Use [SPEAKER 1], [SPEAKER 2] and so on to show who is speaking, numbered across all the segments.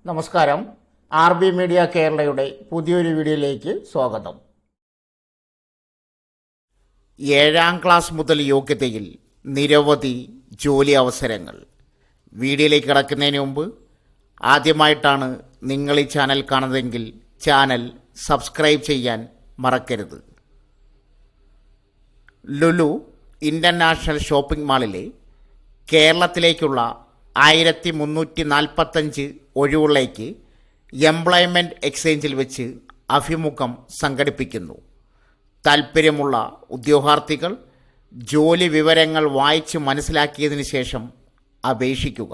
[SPEAKER 1] നമസ്കാരം. RB media കേരളയുടെ പുതിയൊരു വീഡിയോയിലേക്ക് സ്വാഗതം. 7ാം ക്ലാസ് മുതൽ യോഗ്യതയിൽ നിരവധി ജോലി അവസരങ്ങൾ. വീഡിയോയിലേക്ക് കടക്കുന്നതിന് മുമ്പ് ആദ്യമായിട്ടാണ് നിങ്ങൾ ഈ ചാനൽ കാണുന്നതെങ്കിൽ ചാനൽ സബ്സ്ക്രൈബ് ചെയ്യാൻ മറക്കരുത്. ലുലു ഇൻ്റർനാഷണൽ ഷോപ്പിംഗ് മാളിലെ കേരളത്തിലേക്കുള്ള 1345 ഒഴിവുകളിലേക്ക് എംപ്ലോയ്മെൻറ്റ് എക്സ്ചേഞ്ചിൽ വെച്ച് അഭിമുഖം സംഘടിപ്പിക്കുന്നു. താൽപ്പര്യമുള്ള ഉദ്യോഗാർത്ഥികൾ ജോലി വിവരങ്ങൾ വായിച്ച് മനസ്സിലാക്കിയതിന് ശേഷം അപേക്ഷിക്കുക.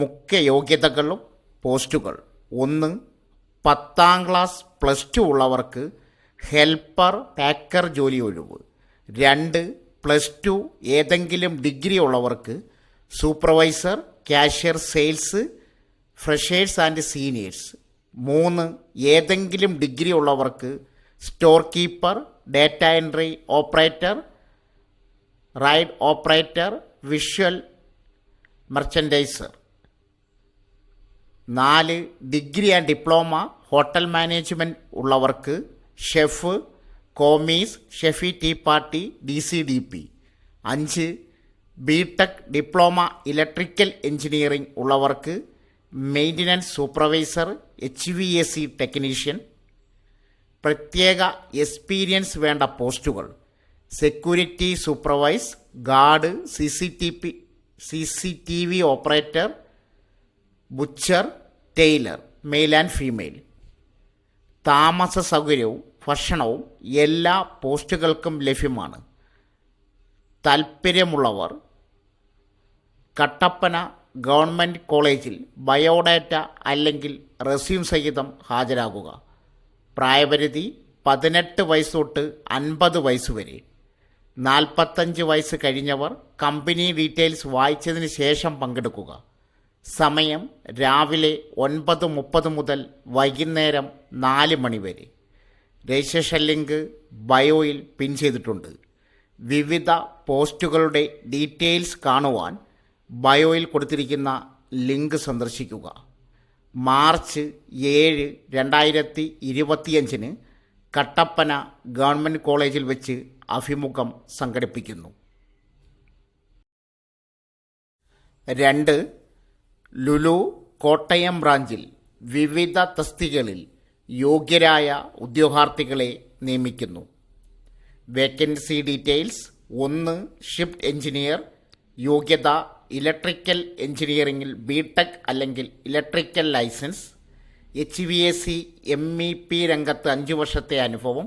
[SPEAKER 1] മുഖ്യ യോഗ്യതകളും പോസ്റ്റുകൾ: 1. 10ാം ക്ലാസ് +2 ഉള്ളവർക്ക് ഹെൽപ്പർ പാക്കർ ജോലി ഒഴിവ്. 2. +2 ഏതെങ്കിലും ഡിഗ്രി ഉള്ളവർക്ക് supervisor, cashier, sales, freshers and seniors. 3. ഏതെങ്കിലും ഡിഗ്രി ഉള്ളവർക്ക് store keeper, data entry operator, ride operator, visual merchandiser. 4. Degree and diploma hotel management ഉള്ളവർക്ക് chef, commis, chef de partie, DCDP. 5. BTech diploma electrical engineering ഉള്ളവർക്ക് maintenance supervisor, HVAC technician. പ്രത്യേക experience വേണ്ട പോസ്റ്റുകൾ: security supervise, guard, CCTV operator, butcher, tailor, male and female. താമസ സൗകര്യവും ഭക്ഷണവും എല്ലാ പോസ്റ്റുകൾക്കും ലഭ്യമാണ്. താൽപ്പര്യമുള്ളവർ കട്ടപ്പന ഗവൺമെൻറ് കോളേജിൽ ബയോഡാറ്റ അല്ലെങ്കിൽ റെസ്യൂം സഹിതം ഹാജരാകുക. പ്രായപരിധി 18 വയസ്സ് തൊട്ട് 50 വയസ്സ് വരെ. 45 വയസ്സ് കഴിഞ്ഞവർ കമ്പനി ഡീറ്റെയിൽസ് വായിച്ചതിന് ശേഷം പങ്കെടുക്കുക. സമയം രാവിലെ 9:30 മുതൽ വൈകുന്നേരം 4 മണി വരെ. രജിസ്ട്രേഷൻ ലിങ്ക് ബയോയിൽ പിൻ ചെയ്തിട്ടുണ്ട്. വിവിധ പോസ്റ്റുകളുടെ ഡീറ്റെയിൽസ് കാണുവാൻ ബയോയിൽ കൊടുത്തിരിക്കുന്ന ലിങ്ക് സന്ദർശിക്കുക. മാർച്ച് 7, 2025 കട്ടപ്പന ഗവൺമെൻറ് കോളേജിൽ വെച്ച് അഭിമുഖം സംഘടിപ്പിക്കുന്നു. 2. ലുലു കോട്ടയം ബ്രാഞ്ചിൽ വിവിധ തസ്തികകളിൽ യോഗ്യരായ ഉദ്യോഗാർത്ഥികളെ നിയമിക്കുന്നു. Vacancy details: 1. Shift engineer. യോഗ്യത: ഇലക്ട്രിക്കൽ എഞ്ചിനീയറിംഗിൽ BTech അല്ലെങ്കിൽ ഇലക്ട്രിക്കൽ ലൈസൻസ്. HVAC MEP രംഗത്ത് 5 വർഷത്തെ അനുഭവം.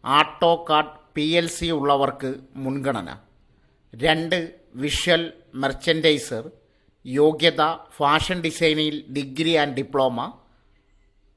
[SPEAKER 1] ആട്ടോ കാർഡ് PLC ഉള്ളവർക്ക് മുൻഗണന. 2. Visual merchandiser. യോഗ്യത: ഫാഷൻ ഡിസൈനിൽ ഡിഗ്രി ആൻഡ് ഡിപ്ലോമ.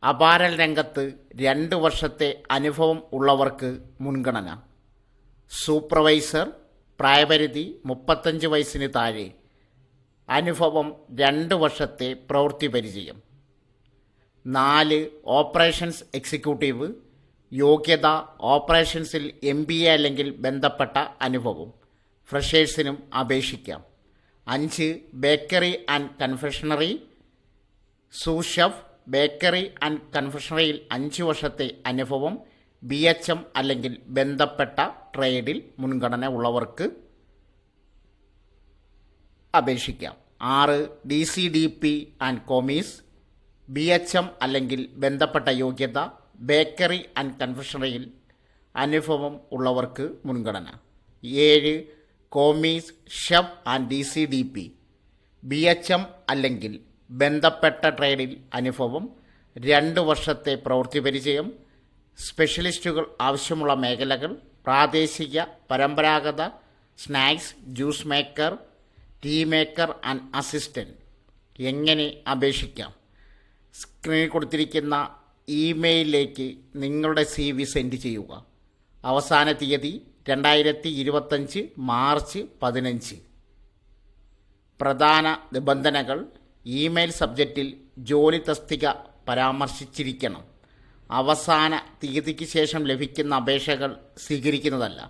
[SPEAKER 1] അപാരൽ രംഗത്ത് 2 വർഷത്തെ അനുഭവം ഉള്ളവർക്ക് മുൻഗണന. സൂപ്പർവൈസർ. പ്രായപരിധി 35 വയസ്സിന് താഴെ. അനുഭവം 2 വർഷത്തെ പ്രവൃത്തി പരിചയം. 4. Operations executive. യോഗ്യത: ഓപ്പറേഷൻസിൽ MBA അല്ലെങ്കിൽ ബന്ധപ്പെട്ട അനുഭവം. ഫ്രഷേഴ്സിനും അപേക്ഷിക്കാം. 5. Bakery and confectionery. Sous chef. Bakery and കൺഫെഷണറിയിൽ 5 വർഷത്തെ അനുഭവം. BHM അല്ലെങ്കിൽ ബന്ധപ്പെട്ട ട്രേഡിൽ മുൻഗണന ഉള്ളവർക്ക് അപേക്ഷിക്കാം. 6. DCDP and commis. BHM അല്ലെങ്കിൽ ബന്ധപ്പെട്ട യോഗ്യത. ബേക്കറി ആൻഡ് കൺഫെഷണറിയിൽ അനുഭവം ഉള്ളവർക്ക് മുൻഗണന. 7. Commis, chef and DCDP. BHM അല്ലെങ്കിൽ ബന്ധപ്പെട്ട ട്രേഡിൽ അനുഭവം. 2 വർഷത്തെ പ്രവൃത്തി പരിചയം. സ്പെഷ്യലിസ്റ്റുകൾ ആവശ്യമുള്ള മേഖലകൾ: പ്രാദേശിക പരമ്പരാഗത snacks, juice maker, tea maker and assistant. എങ്ങനെ അപേക്ഷിക്കാം? സ്ക്രീനിൽ കൊടുത്തിരിക്കുന്ന ഇമെയിലിലേക്ക് നിങ്ങളുടെ CV സെൻഡ് ചെയ്യുക. അവസാന തീയതി 2025 മാർച്ച് 15. പ്രധാന നിബന്ധനകൾ: ഇമെയിൽ സബ്ജക്റ്റിൽ ജോലി തസ്തിക പരാമർശിച്ചിരിക്കണം. അവസാന തീയതിക്ക് ശേഷം ലഭിക്കുന്ന അപേക്ഷകൾ സ്വീകരിക്കുന്നതല്ല.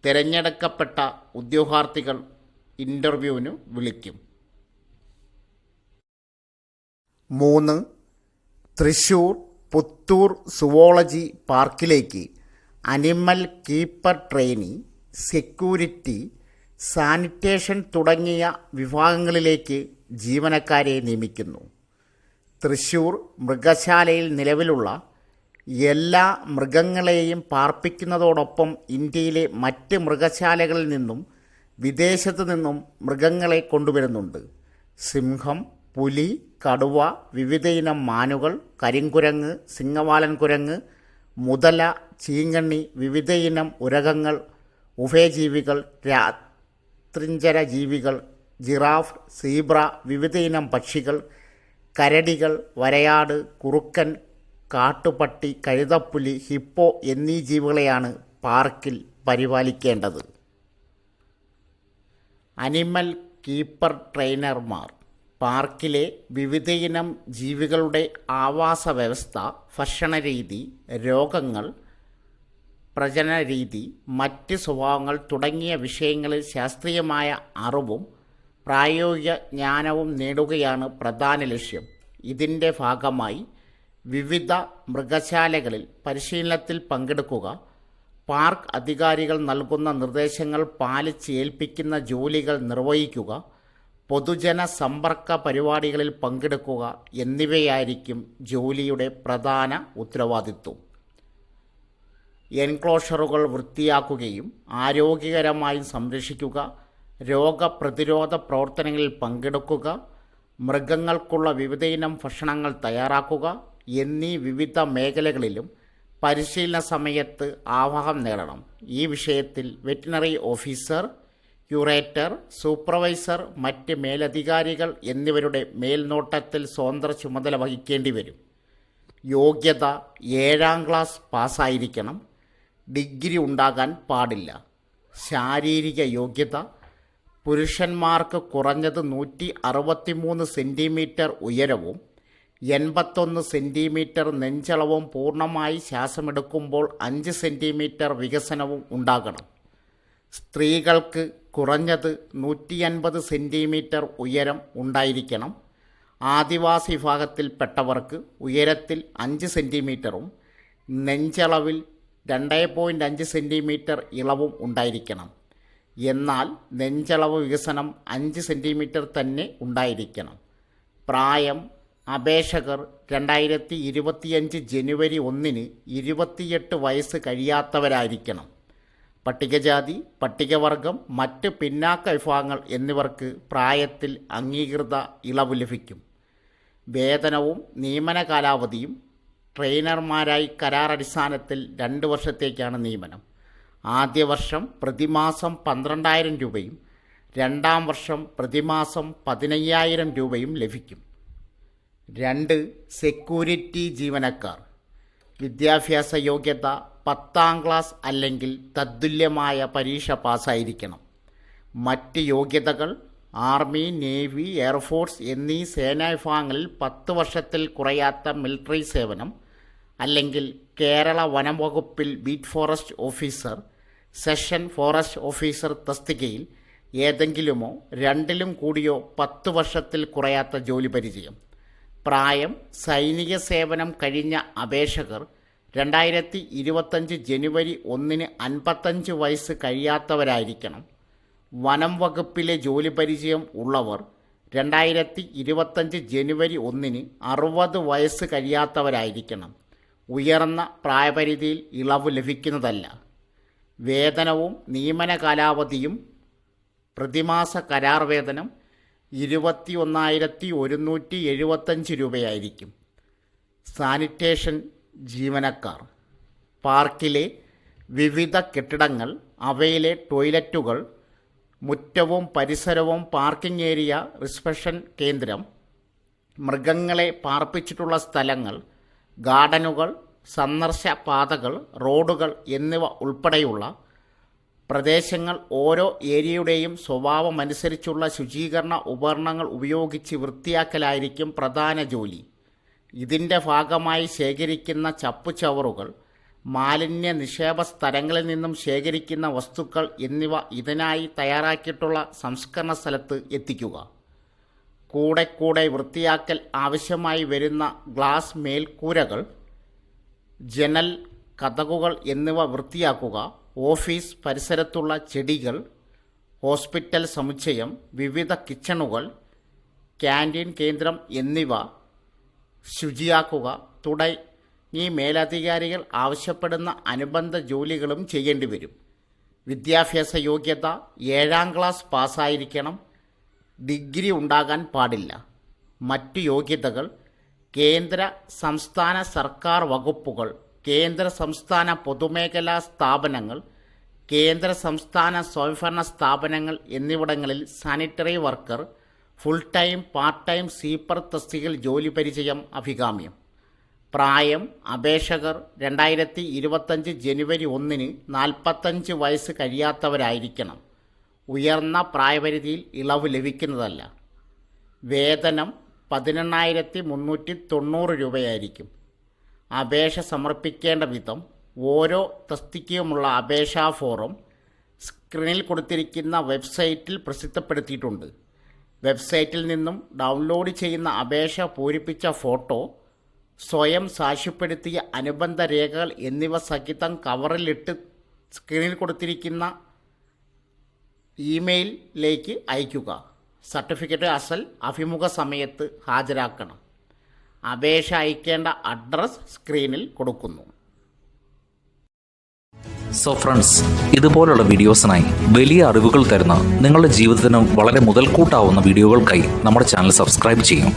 [SPEAKER 1] തിരഞ്ഞെടുക്കപ്പെട്ട ഉദ്യോഗാർത്ഥികൾ ഇൻ്റർവ്യൂവിന് വിളിക്കും. 3. തൃശൂർ പുത്തൂർ സുവോളജി പാർക്കിലേക്ക് animal keeper trainee, security, sanitation തുടങ്ങിയ വിഭാഗങ്ങളിലേക്ക് ജീവനക്കാരെ നിയമിക്കുന്നു. തൃശൂർ മൃഗശാലയിൽ നിലവിലുള്ള എല്ലാ മൃഗങ്ങളെയും പാർപ്പിക്കുന്നതോടൊപ്പം ഇന്ത്യയിലെ മറ്റ് മൃഗശാലകളിൽ നിന്നും വിദേശത്തു നിന്നും മൃഗങ്ങളെ കൊണ്ടുവരുന്നുണ്ട്. സിംഹം, പുലി, കടുവ, വിവിധയിനം മാനുകൾ, കരിങ്കുരങ്ങ്, സിംഗവാലൻ കുരങ്ങ്, മുതല, ചീങ്കണ്ണി, വിവിധയിനം ഉരഗങ്ങൾ, ഉഭയജീവികൾ, രാത്രിഞ്ചര ജീവികൾ, ജിറാഫ്, സീബ്ര, വിവിധയിനം പക്ഷികൾ, കരടികൾ, വരയാട്, കുറുക്കൻ, കാട്ടുപട്ടി, കഴുതപ്പുലി, ഹിപ്പോ എന്നീ ജീവികളെയാണ് പാർക്കിൽ പരിപാലിക്കേണ്ടത്. അനിമൽ കീപ്പർ ട്രെയിനർമാർ പാർക്കിലെ വിവിധയിനം ജീവികളുടെ ആവാസ വ്യവസ്ഥ, ഭക്ഷണരീതി, രോഗങ്ങൾ, പ്രജനനരീതി, മറ്റ് സ്വഭാവങ്ങൾ തുടങ്ങിയ വിഷയങ്ങളിൽ ശാസ്ത്രീയമായ അറിവും പ്രായോഗിക ജ്ഞാനവും നേടുകയാണ് പ്രധാന ലക്ഷ്യം. ഇതിൻ്റെ ഭാഗമായി വിവിധ മൃഗശാലകളിൽ പരിശീലനത്തിൽ പങ്കെടുക്കുക, പാർക്ക് അധികാരികൾ നൽകുന്ന നിർദ്ദേശങ്ങൾ പാലിച്ച് ഏൽപ്പിക്കുന്ന ജോലികൾ നിർവഹിക്കുക, പൊതുജന സമ്പർക്ക പരിപാടികളിൽ പങ്കെടുക്കുക എന്നിവയായിരിക്കും ജോലിയുടെ പ്രധാന ഉത്തരവാദിത്വം. എൻക്ലോഷറുകൾ വൃത്തിയാക്കുകയും ആരോഗ്യകരമായി സംരക്ഷിക്കുക, രോഗപ്രതിരോധ പ്രവർത്തനങ്ങളിൽ പങ്കെടുക്കുക, മൃഗങ്ങൾക്കുള്ള വിവിധയിനം ഭക്ഷണങ്ങൾ തയ്യാറാക്കുക എന്നീ വിവിധ മേഖലകളിലും പരിശീലന സമയത്ത് ആവാഹം നേടണം. ഈ വിഷയത്തിൽ വെറ്റിനറി ഓഫീസർ, ക്യൂറേറ്റർ, സൂപ്പർവൈസർ, മറ്റ് മേലധികാരികൾ എന്നിവരുടെ മേൽനോട്ടത്തിൽ സ്വതന്ത്ര ചുമതല വഹിക്കേണ്ടി വരും. യോഗ്യത 7ാം ക്ലാസ് പാസ്സായിരിക്കണം. ഡിഗ്രി ഉണ്ടാകാൻ പാടില്ല. ശാരീരിക യോഗ്യത: പുരുഷന്മാർക്ക് കുറഞ്ഞത് 163 സെൻറ്റിമീറ്റർ ഉയരവും 81 സെൻറ്റിമീറ്റർ നെഞ്ചളവും പൂർണ്ണമായി ശ്വാസമെടുക്കുമ്പോൾ 5 സെൻറ്റിമീറ്റർ വികസനവും ഉണ്ടാകണം. സ്ത്രീകൾക്ക് കുറഞ്ഞത് 150 സെൻറ്റിമീറ്റർ ഉയരം ഉണ്ടായിരിക്കണം. ആദിവാസി വിഭാഗത്തിൽപ്പെട്ടവർക്ക് ഉയരത്തിൽ 5 സെൻറ്റിമീറ്ററും നെഞ്ചളവിൽ 2.5 സെൻറ്റിമീറ്റർ ഇളവും ഉണ്ടായിരിക്കണം. എന്നാൽ നെഞ്ചളവ് വികസനം 5 സെൻറ്റിമീറ്റർ തന്നെ ഉണ്ടായിരിക്കണം. പ്രായം: അപേക്ഷകർ 2025 ജനുവരി 1 28 വയസ്സ് കഴിയാത്തവരായിരിക്കണം. പട്ടികജാതി, പട്ടികവർഗം, മറ്റ് പിന്നാക്ക വിഭാഗങ്ങൾ എന്നിവർക്ക് പ്രായത്തിൽ അംഗീകൃത ഇളവ് ലഭിക്കും. വേതനവും നിയമന കാലാവധിയും: ട്രെയിനർമാരായി കരാർ അടിസ്ഥാനത്തിൽ 2 വർഷത്തേക്കാണ് നിയമനം. ആദ്യ വർഷം പ്രതിമാസം 12,000 രൂപയും 2ാം വർഷം പ്രതിമാസം 15,000 രൂപയും ലഭിക്കും. 2. സെക്യൂരിറ്റി ജീവനക്കാർ. വിദ്യാഭ്യാസ യോഗ്യത: 10ാം ക്ലാസ് അല്ലെങ്കിൽ തത്തുല്യമായ പരീക്ഷ പാസ്സായിരിക്കണം. മറ്റ് യോഗ്യതകൾ: ആർമി, നേവി, എയർഫോഴ്സ് എന്നീ സേനാ വിഭാഗങ്ങളിൽ 10 വർഷത്തിൽ കുറയാത്ത മിലിറ്ററി സേവനം, അല്ലെങ്കിൽ കേരള വനം വകുപ്പിൽ beat forest officer, session forest officer തസ്തികയിൽ ഏതെങ്കിലുമോ 2ലും കൂടിയോ 10 വർഷത്തിൽ കുറയാത്ത ജോലി പരിചയം. പ്രായം: സൈനിക സേവനം കഴിഞ്ഞ അപേക്ഷകർ 2025 ജനുവരി 1 55 വയസ്സ് കഴിയാത്തവരായിരിക്കണം. വനം വകുപ്പിലെ ജോലി പരിചയം ഉള്ളവർ 2025 ജനുവരി 1 60 വയസ്സ് കഴിയാത്തവരായിരിക്കണം. ഉയർന്ന പ്രായപരിധിയിൽ ഇളവ് ലഭിക്കുന്നതല്ല. വേതനവും നിയമന കാലാവധിയും: പ്രതിമാസ കരാർ വേതനം 21,175 രൂപയായിരിക്കും. സാനിറ്റേഷൻ ജീവനക്കാർ. പാർക്കിലെ വിവിധ കെട്ടിടങ്ങൾ, അവയിലെ ടോയ്ലറ്റുകൾ, മുറ്റവും പരിസരവും, പാർക്കിംഗ് ഏരിയ, റിസപ്ഷൻ കേന്ദ്രം, മൃഗങ്ങളെ പാർപ്പിച്ചിട്ടുള്ള സ്ഥലങ്ങൾ, ഗാർഡനുകൾ, സന്ദർശ പാതകൾ, റോഡുകൾ എന്നിവ ഉൾപ്പെടെയുള്ള പ്രദേശങ്ങൾ ഓരോ ഏരിയയുടെയും സ്വഭാവമനുസരിച്ചുള്ള ശുചീകരണ ഉപകരണങ്ങൾ ഉപയോഗിച്ച് വൃത്തിയാക്കലായിരിക്കും പ്രധാന ജോലി. ഇതിൻ്റെ ഭാഗമായി ശേഖരിക്കുന്ന ചപ്പുചവറുകൾ, മാലിന്യ നിക്ഷേപ സ്ഥലങ്ങളിൽ നിന്നും ശേഖരിക്കുന്ന വസ്തുക്കൾ എന്നിവ ഇതിനായി തയ്യാറാക്കിയിട്ടുള്ള സംസ്കരണ സ്ഥലത്ത് എത്തിക്കുക. കൂടെ വൃത്തിയാക്കൽ ആവശ്യമായി വരുന്ന ഗ്ലാസ് മേൽക്കൂരകൾ, ജനൽ, കതകുകൾ എന്നിവ വൃത്തിയാക്കുക. ഓഫീസ് പരിസരത്തുള്ള ചെടികൾ, ഹോസ്പിറ്റൽ സമുച്ചയം, വിവിധ കിച്ചണുകൾ, ക്യാൻറ്റീൻ കേന്ദ്രം എന്നിവ ശുചിയാക്കുക തുടങ്ങി മേലധികാരികൾ ആവശ്യപ്പെടുന്ന അനുബന്ധ ജോലികളും ചെയ്യേണ്ടി വരും. വിദ്യാഭ്യാസ യോഗ്യത 7ാം ക്ലാസ് പാസ്സായിരിക്കണം. ഡിഗ്രി ഉണ്ടാകാൻ പാടില്ല. മറ്റു യോഗ്യതകൾ: കേന്ദ്ര സംസ്ഥാന സർക്കാർ വകുപ്പുകൾ, കേന്ദ്ര സംസ്ഥാന പൊതുമേഖലാ സ്ഥാപനങ്ങൾ, കേന്ദ്ര സംസ്ഥാന സ്വയംഭരണ സ്ഥാപനങ്ങൾ എന്നിവിടങ്ങളിൽ sanitary worker, full time, part time sweeper തസ്തികയിൽ ജോലി പരിചയം അഭികാമ്യം. പ്രായം: അപേക്ഷകർ 2025 ജനുവരി 1 45 വയസ്സ് കഴിയാത്തവരായിരിക്കണം. ഉയർന്ന പ്രായപരിധിയിൽ ഇളവ് ലഭിക്കുന്നതല്ല. വേതനം 18,390 രൂപയായിരിക്കും. അപേക്ഷ സമർപ്പിക്കേണ്ട വിധം: ഓരോ തസ്തികയുമുള്ള അപേക്ഷാ ഫോറം സ്ക്രീനിൽ കൊടുത്തിരിക്കുന്ന വെബ്സൈറ്റിൽ പ്രസിദ്ധപ്പെടുത്തിയിട്ടുണ്ട്. വെബ്സൈറ്റിൽ നിന്നും ഡൗൺലോഡ് ചെയ്യുന്ന അപേക്ഷ പൂരിപ്പിച്ച ഫോട്ടോ, സ്വയം സാക്ഷ്യപ്പെടുത്തിയ അനുബന്ധ രേഖകൾ എന്നിവ സഹിതം കവറിലിട്ട് സ്ക്രീനിൽ കൊടുത്തിരിക്കുന്ന ഇമെയിലിലേക്ക് അയയ്ക്കുക. സർട്ടിഫിക്കറ്റ് അസൽ അഭിമുഖ സമയത്ത് ഹാജരാക്കണം. അപേക്ഷ അയക്കേണ്ട അഡ്രസ് സ്ക്രീനിൽ കൊടുക്കുന്നു.
[SPEAKER 2] സോ ഫ്രണ്ട്സ്, ഇതുപോലുള്ള വീഡിയോസിനായി വലിയ അറിവുകൾ തരുന്ന നിങ്ങളുടെ ജീവിതത്തിന് വളരെ മുതൽക്കൂട്ടാവുന്ന വീഡിയോകൾക്കായി നമ്മുടെ ചാനൽ സബ്സ്ക്രൈബ് ചെയ്യും.